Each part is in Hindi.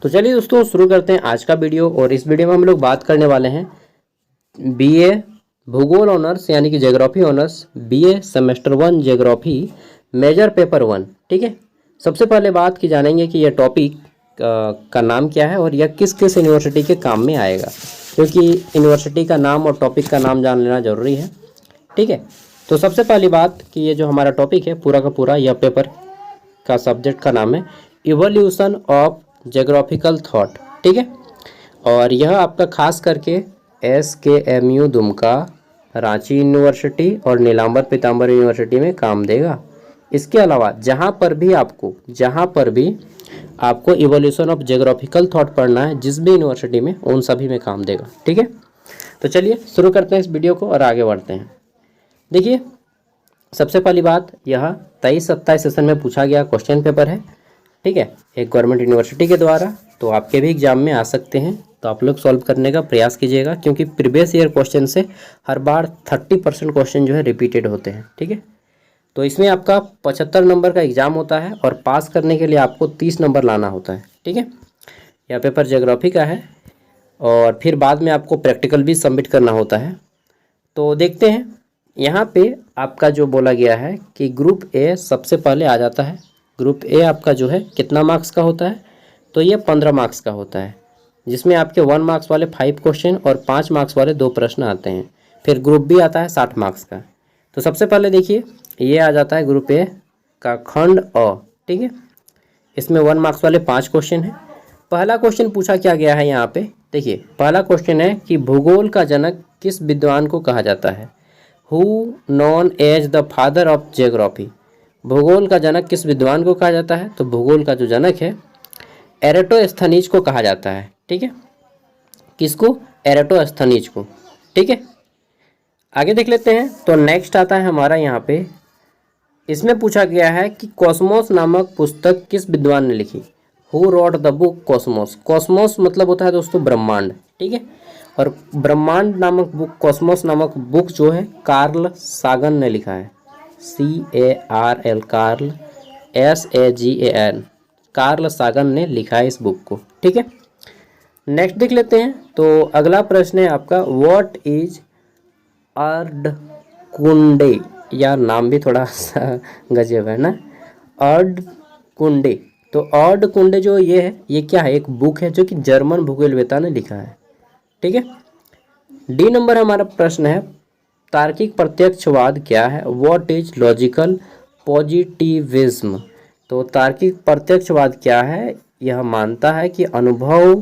तो चलिए दोस्तों शुरू करते हैं आज का वीडियो। और इस वीडियो में हम लोग बात करने वाले हैं बीए भूगोल ऑनर्स यानी कि geography honours, BA semester 1 geography major paper 1। ठीक है, सबसे पहले बात की जानेंगे कि यह टॉपिक का नाम क्या है और यह किस किस यूनिवर्सिटी के काम में आएगा, क्योंकि यूनिवर्सिटी का नाम और टॉपिक का नाम जान लेना ज़रूरी है। ठीक है, तो सबसे पहली बात कि ये जो हमारा टॉपिक है पूरा का पूरा, यह पेपर का सब्जेक्ट का नाम है इवोल्यूशन ऑफ ज्योग्राफिकल थॉट। ठीक है, और यह आपका खास करके SKMU दुमका, रांची यूनिवर्सिटी और नीलांबर पीताम्बर यूनिवर्सिटी में काम देगा। इसके अलावा जहाँ पर भी आपको इवोल्यूशन ऑफ ज्योग्राफिकल थॉट पढ़ना है जिस भी यूनिवर्सिटी में, उन सभी में काम देगा। ठीक है, तो चलिए शुरू करते हैं इस वीडियो को और आगे बढ़ते हैं। देखिए, सबसे पहली बात, यह 23-27 सेशन में पूछा गया क्वेश्चन पेपर है। ठीक है, एक गवर्नमेंट यूनिवर्सिटी के द्वारा, तो आपके भी एग्जाम में आ सकते हैं, तो आप लोग सॉल्व करने का प्रयास कीजिएगा, क्योंकि प्रीवियस ईयर क्वेश्चन से हर बार 30% क्वेश्चन जो है रिपीटेड होते हैं। ठीक है, तो इसमें आपका 75 नंबर का एग्ज़ाम होता है और पास करने के लिए आपको 30 नंबर लाना होता है। ठीक है, यह पेपर ज्योग्राफी का है और फिर बाद में आपको प्रैक्टिकल भी सबमिट करना होता है। तो देखते हैं, यहाँ पे आपका जो बोला गया है कि ग्रुप ए सबसे पहले आ जाता है। ग्रुप ए आपका जो है कितना मार्क्स का होता है, तो ये 15 मार्क्स का होता है, जिसमें आपके 1 मार्क्स वाले 5 क्वेश्चन और 5 मार्क्स वाले 2 प्रश्न आते हैं। फिर ग्रुप बी आता है 60 मार्क्स का। तो सबसे पहले देखिए, ये आ जाता है ग्रुप ए का खंड अ। ठीक है, इसमें 1 मार्क्स वाले 5 क्वेश्चन हैं। पहला क्वेश्चन पूछा क्या गया है यहाँ पे, देखिए पहला क्वेश्चन है कि भूगोल का जनक किस विद्वान को कहा जाता है। Who known as the father of geography. भूगोल का जनक किस विद्वान को कहा जाता है, तो भूगोल का जो जनक है एरेटोस्थनीज को कहा जाता है। ठीक है, किसको, एरेटोस्थनीज को। ठीक है, आगे देख लेते हैं। तो नेक्स्ट आता है हमारा यहाँ पे, इसमें पूछा गया है कि कॉस्मोस नामक पुस्तक किस विद्वान ने लिखी। Who rot the book Cosmos. Cosmos मतलब होता है दोस्तों ब्रह्मांड। ठीक है, और ब्रह्मांड नामक बुक, कॉस्मोस नामक बुक जो है कार्ल सागन ने लिखा है। CARL, कार्ल SAGAN, कार्ल सागन ने लिखा है इस बुक को। ठीक है, नेक्स्ट देख लेते हैं। तो अगला प्रश्न है आपका, व्हाट इज अर्धकुंडे। यार नाम भी थोड़ा सा गजब है ना, अर्धकुंडे। तो अर्धकुंडे जो ये है, ये क्या है, एक बुक है जो कि जर्मन भूगोलवेता ने लिखा है। ठीक है, डी नंबर हमारा प्रश्न है, तार्किक प्रत्यक्षवाद क्या है। What is logical positivism. तो तार्किक प्रत्यक्षवाद क्या है, यह मानता है कि अनुभव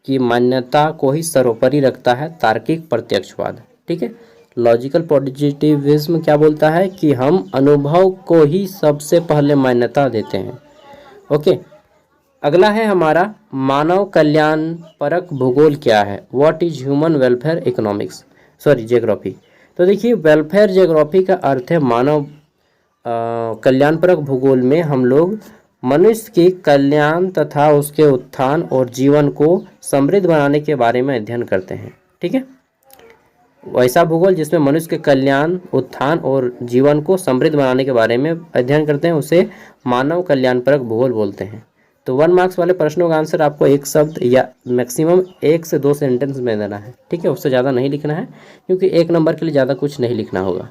की मान्यता को ही सर्वोपरि रखता है तार्किक प्रत्यक्षवाद। ठीक है, लॉजिकल पॉजिटिविज्म क्या बोलता है कि हम अनुभव को ही सबसे पहले मान्यता देते हैं। ओके, अगला है हमारा, मानव कल्याण परक भूगोल क्या है। What is human welfare economics, geography. तो देखिए, वेलफेयर ज्योग्राफी का अर्थ है मानव कल्याण परक भूगोल में हम लोग मनुष्य के कल्याण तथा उसके उत्थान और जीवन को समृद्ध बनाने के बारे में अध्ययन करते हैं। ठीक है, वैसा भूगोल जिसमें मनुष्य के कल्याण, उत्थान और जीवन को समृद्ध बनाने के बारे में अध्ययन करते हैं, उसे मानव कल्याण परक भूगोल बोलते हैं। तो 1 मार्क्स वाले प्रश्नों का आंसर आपको एक शब्द या मैक्सिमम 1 से 2 सेंटेंस में देना है। ठीक है, उससे ज़्यादा नहीं लिखना है, क्योंकि 1 नंबर के लिए ज़्यादा कुछ नहीं लिखना होगा।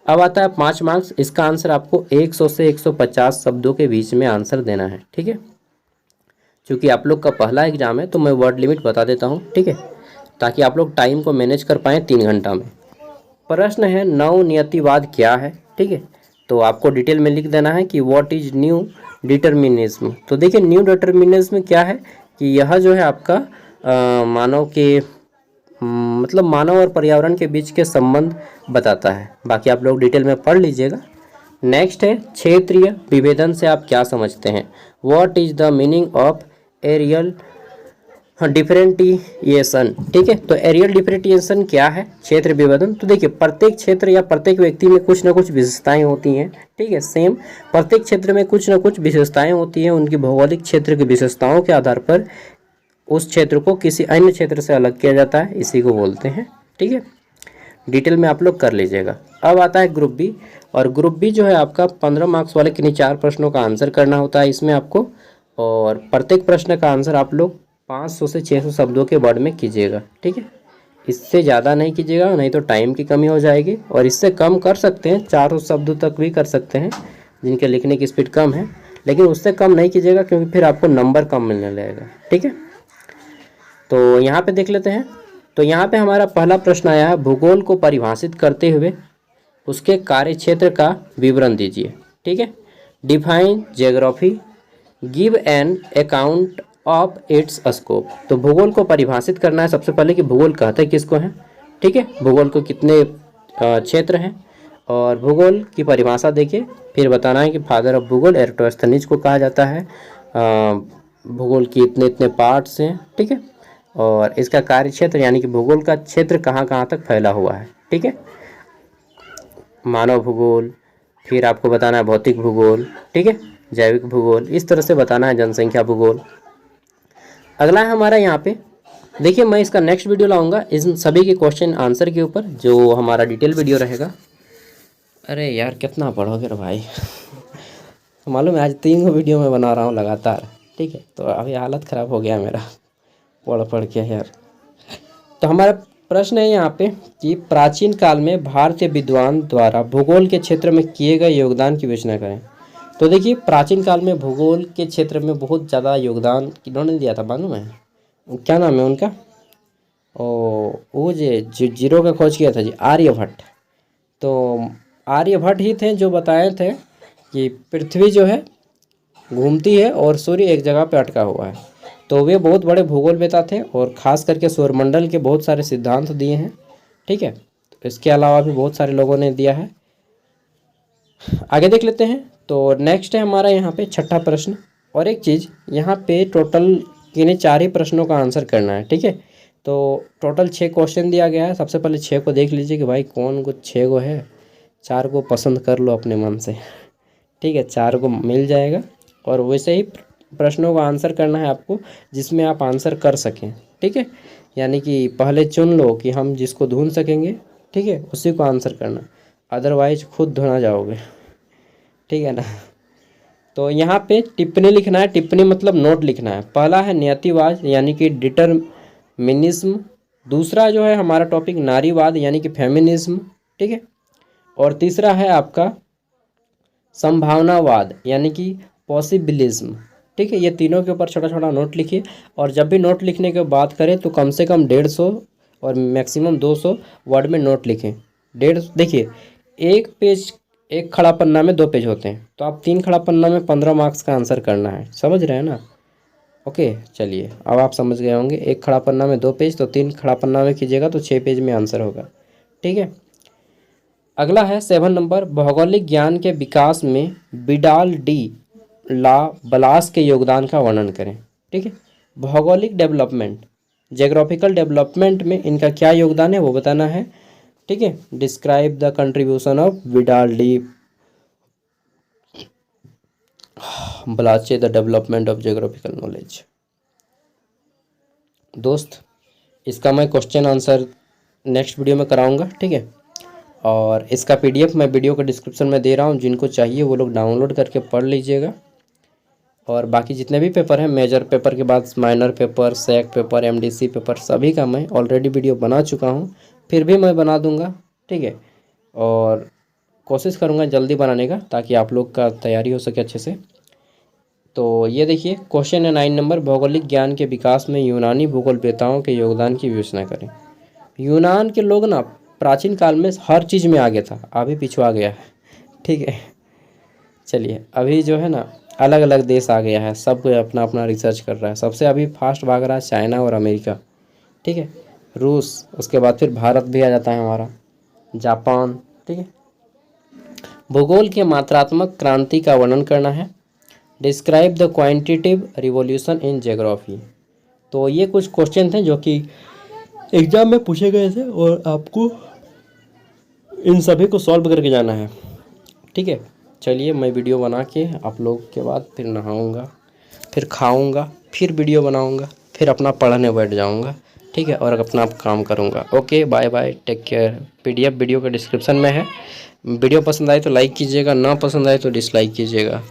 अब आता है 5 मार्क्स, इसका आंसर आपको 100 से 150 शब्दों के बीच में आंसर देना है। ठीक है, क्योंकि आप लोग का पहला एग्जाम है तो मैं वर्ड लिमिट बता देता हूँ। ठीक है, ताकि आप लोग टाइम को मैनेज कर पाएँ 3 घंटा में। प्रश्न है, नवनियतिवाद क्या है। ठीक है, तो आपको डिटेल में लिख देना है कि व्हाट इज न्यू डिटर्मिनिज्म। तो देखिए, न्यू डिटर्मिनिज्म क्या है कि यह जो है आपका मानव के मतलब मानव और पर्यावरण के बीच के संबंध बताता है। बाकी आप लोग डिटेल में पढ़ लीजिएगा। नेक्स्ट है, क्षेत्रीय विभेदन से आप क्या समझते हैं। What is the meaning of areal differentiation. ठीक है, तो एरियल डिफरेंटिएशन क्या है, क्षेत्र विभेदन। तो देखिए, प्रत्येक क्षेत्र या प्रत्येक व्यक्ति में कुछ ना कुछ विशेषताएं होती हैं। ठीक है, सेम प्रत्येक क्षेत्र में कुछ ना कुछ विशेषताएं होती हैं। उनकी भौगोलिक क्षेत्र की विशेषताओं के आधार पर उस क्षेत्र को किसी अन्य क्षेत्र से अलग किया जाता है, इसी को बोलते हैं। ठीक है, डिटेल में आप लोग कर लीजिएगा। अब आता है ग्रुप बी, और ग्रुप बी जो है आपका 15 मार्क्स वाले किन्हीं 4 प्रश्नों का आंसर करना होता है। इसमें आपको और प्रत्येक प्रश्न का आंसर आप लोग 500 से 600 शब्दों के वर्ड में कीजिएगा, ठीक है। इससे ज़्यादा नहीं कीजिएगा, नहीं तो टाइम की कमी हो जाएगी। और इससे कम कर सकते हैं, 400 शब्दों तक भी कर सकते हैं जिनके लिखने की स्पीड कम है, लेकिन उससे कम नहीं कीजिएगा क्योंकि फिर आपको नंबर कम मिलने लगेगा, ठीक है। तो यहाँ पे देख लेते हैं। तो यहाँ पे हमारा पहला प्रश्न आया है, भूगोल को परिभाषित करते हुए उसके कार्य क्षेत्र का विवरण दीजिए, ठीक है। Define geography, give an account of its scope. तो भूगोल को परिभाषित करना है सबसे पहले कि भूगोल कहते किसको हैं, ठीक है। भूगोल को कितने क्षेत्र हैं और भूगोल की परिभाषा देखिए। फिर बताना है कि फादर ऑफ भूगोल एराटोस्थेनीज को कहा जाता है। भूगोल की इतने इतने पार्ट्स हैं, ठीक है। और इसका कार्य क्षेत्र यानी कि भूगोल का क्षेत्र कहाँ कहाँ तक फैला हुआ है, ठीक है। मानव भूगोल, फिर आपको बताना है भौतिक भूगोल, ठीक है, जैविक भूगोल, इस तरह से बताना है जनसंख्या भूगोल। अगला है हमारा यहाँ पे देखिए, मैं इसका नेक्स्ट वीडियो लाऊंगा इन सभी के क्वेश्चन आंसर के ऊपर, जो हमारा डिटेल वीडियो रहेगा। अरे यार कितना पढ़ोगे रे भाई मालूम है आज 3 वीडियो मैं बना रहा हूँ लगातार, ठीक है। तो अभी हालत ख़राब हो गया मेरा पढ़ के यार। तो हमारा प्रश्न है यहाँ पे कि प्राचीन काल में भारतीय विद्वान द्वारा भूगोल के क्षेत्र में किए गए योगदान की विवेचना करें। तो देखिए, प्राचीन काल में भूगोल के क्षेत्र में बहुत ज़्यादा योगदान किन्होंने दिया था मालूम है? क्या नाम है उनका? वो जो जीरो का खोज किया था जी, आर्यभट्ट। तो आर्यभट्ट ही थे जो बताए थे कि पृथ्वी जो है घूमती है और सूर्य एक जगह पे अटका हुआ है। तो वे बहुत बड़े भूगोलवेता थे और ख़ास करके सौरमंडल के बहुत सारे सिद्धांत दिए हैं, ठीक है। तो इसके अलावा भी बहुत सारे लोगों ने दिया है। आगे देख लेते हैं। तो नेक्स्ट है हमारा यहाँ पे छठा प्रश्न। और एक चीज़ यहाँ पे टोटल किन्हीं 4 ही प्रश्नों का आंसर करना है, ठीक है। तो टोटल 6 क्वेश्चन दिया गया है। सबसे पहले 6 को देख लीजिए कि भाई कौन को 6 को है, 4 को पसंद कर लो अपने मन से, ठीक है। 4 को मिल जाएगा और वैसे ही प्रश्नों का आंसर करना है आपको जिसमें आप आंसर कर सकें, ठीक है। यानी कि पहले चुन लो कि हम जिसको ढूंढ सकेंगे, ठीक है, उसी को आंसर करना, अदरवाइज खुद ढूंढा जाओगे, ठीक है ना। तो यहाँ पे टिप्पणी लिखना है। टिप्पणी मतलब नोट लिखना है। पहला है नियतिवाद यानी कि डिटरमिनिज्म। दूसरा जो है हमारा टॉपिक नारीवाद यानी कि फेमिनिज्म, ठीक है। और तीसरा है आपका संभावनावाद यानी कि पॉसिबिलिज्म, ठीक है। ये तीनों के ऊपर छोटा छोटा नोट लिखिए। और जब भी नोट लिखने की बात करें तो कम से कम 150 और मैक्सिमम 200 वर्ड में नोट लिखें। देखिए, एक पेज, एक खड़ा पन्ना में 2 पेज होते हैं, तो आप 3 खड़ा पन्ना में 15 मार्क्स का आंसर करना है, समझ रहे हैं ना। ओके, चलिए अब आप समझ गए होंगे। एक खड़ा पन्ना में 2 पेज, तो 3 खड़ा पन्ना में कीजिएगा तो 6 पेज में आंसर होगा, ठीक है। अगला है 7 नंबर, भौगोलिक ज्ञान के विकास में बिडाल डी ला बलास के योगदान का वर्णन करें, ठीक है। भौगोलिक डेवलपमेंट, ज्योग्राफिकल डेवलपमेंट में इनका क्या योगदान है वो बताना है, ठीक है। Describe the contribution of Vidal de Blache the development of geographical knowledge. दोस्त, इसका मैं क्वेश्चन आंसर नेक्स्ट वीडियो में कराऊंगा, ठीक है। और इसका PDF मैं वीडियो के डिस्क्रिप्शन में दे रहा हूँ, जिनको चाहिए वो लोग डाउनलोड करके पढ़ लीजिएगा। और बाकी जितने भी पेपर हैं, मेजर पेपर के बाद minor paper, SEC paper, MDC paper, सभी का मैं ऑलरेडी वीडियो बना चुका हूँ, फिर भी मैं बना दूंगा, ठीक है। और कोशिश करूँगा जल्दी बनाने का ताकि आप लोग का तैयारी हो सके अच्छे से। तो ये देखिए क्वेश्चन है 9 नंबर, भौगोलिक ज्ञान के विकास में यूनानी भूगोलवेताओं के योगदान की विवेचना करें। यूनान के लोग ना प्राचीन काल में हर चीज़ में आगे था, अभी पिछुआ गया है, ठीक है। चलिए, अभी जो है ना अलग अलग देश आ गया है, सब कोई अपना अपना रिसर्च कर रहा है। सबसे अभी फास्ट भाग रहा है चाइना और अमेरिका, ठीक है, रूस, उसके बाद फिर भारत भी आ जाता है हमारा, जापान, ठीक है। भूगोल के मात्रात्मक क्रांति का वर्णन करना है। Describe the quantitative revolution in geography. तो ये कुछ क्वेश्चन थे जो कि एग्जाम में पूछे गए थे और आपको इन सभी को सॉल्व करके जाना है, ठीक है। चलिए, मैं वीडियो बना के आप लोग के बाद फिर नहाऊंगा, फिर खाऊंगा, फिर वीडियो बनाऊंगा, फिर अपना पढ़ने बैठ जाऊंगा, ठीक है, और अपना काम करूंगा। Okay, bye bye, take care. PDF video के डिस्क्रिप्शन में है। वीडियो पसंद आए तो लाइक कीजिएगा, ना पसंद आए तो डिसलाइक कीजिएगा।